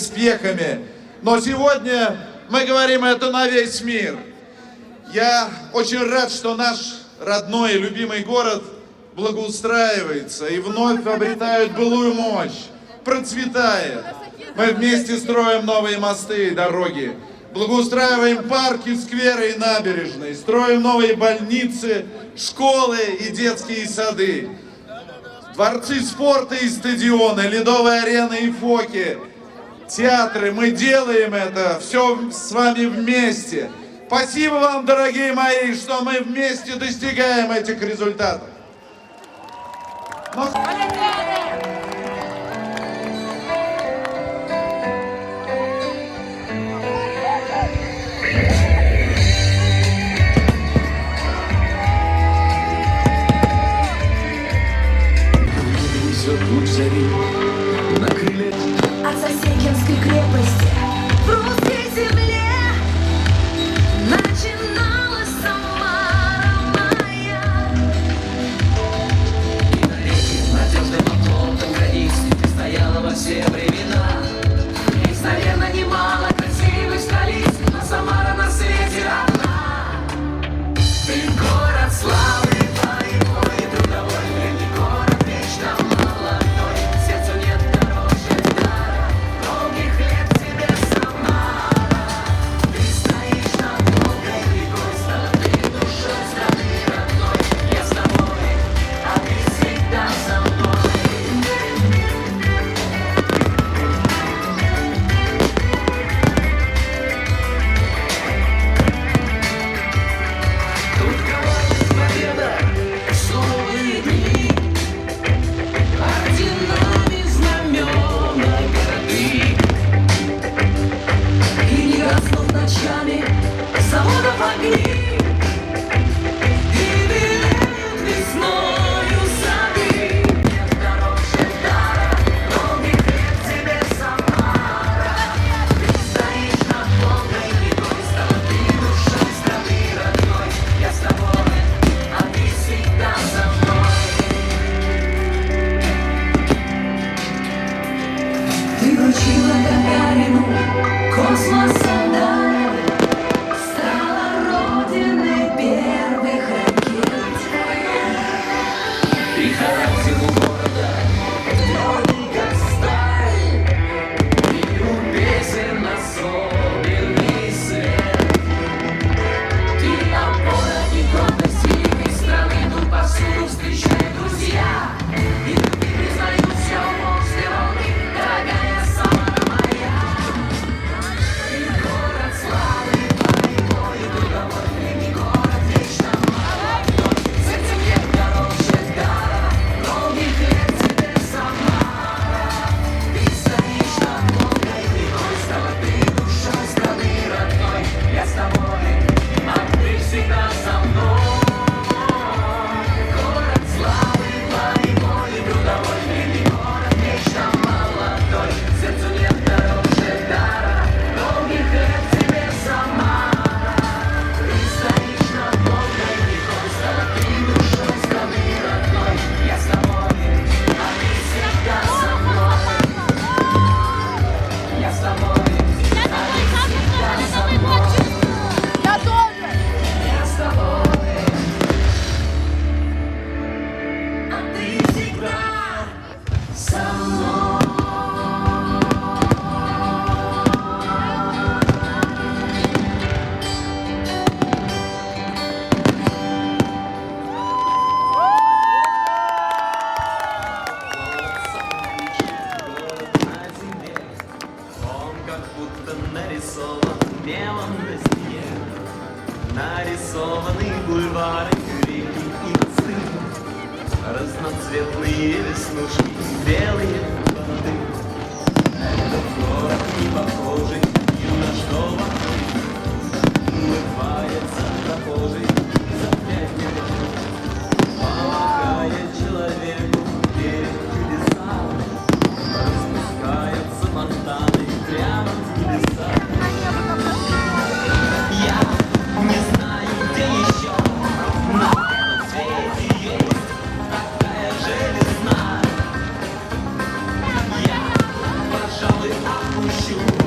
успехами. Но сегодня мы говорим это на весь мир. Я очень рад, что наш родной и любимый город благоустраивается и вновь обретает былую мощь, процветает. Мы вместе строим новые мосты и дороги, благоустраиваем парки, скверы и набережные, строим новые больницы, школы и детские сады, дворцы спорта и стадионы, ледовые арены и фоки, театры. Мы делаем это все с вами вместе. Спасибо вам, дорогие мои, что мы вместе достигаем этих результатов. От Сосединской крепости в русской земле начиналась Самара моя. И на реке надежным оплотом границы ты стояла во все времена. Есть, наверное, немало красивых столиц, но Самара на свете одна. Ты город славы твоего и трудовой, древний город вечно молодой. Сердцу нет дороже дара, долгих лет тебе Самара. Ты стоишь над Волгой рекой, стала ты душой страны родной. Я с тобой, а ты всегда со мной. Тут кровавая победа, суровые дни, орденами знамена городы. И не гаснут ночами заводов огни, и белеют весною сады. Нет дороже дара, долгих лет тебе Самара. Ты стоишь над Волгой рекой, стала ты душой страны родной. Я с тобой, а ты всегда со мной. Ты вручила Гагарину космосом дар, стала родиной первых ракет. И характер у города твердый, как сталь, и у песен особенный свет. Ты опора и гордость великой страны, тут повсюду встречают друзья. И ты признают все после волны, дорогая Самара моя. Ты город славы твоего и трудовой, древний город вечно молодой. Сердце нет дороже дара, долгих лет тебе Самара. Ты стоишь над Волгой рекой, стала ты душой страны родной. Я с тобой, а ты всегда со мной. Город славы твоего и трудовой, древний город вечно молодой. Сердцу нет дороже дара, долгих лет тебе Самара. Ты стоишь над Волгой рекой, стала ты душой страны родной. Я с тобой, а ты всегда со мной. Я с тобой, а ты всегда со мной. Я тоже. Я с тобой, а ты всегда со мной. Он как будто нарисован мелом на стене. Нарисованы бульвары, реки и мосты, разноцветные веснушки, белые воды. Этот город не похожий ни на что вокруг. Улыбается прохожий за 5 минут, помогает человеку верить в чудеса. Распускаются фонтаны прямо в небеса. Я не знаю, где еще на этом свете есть такая же весна. Я, пожалуй, отпущу.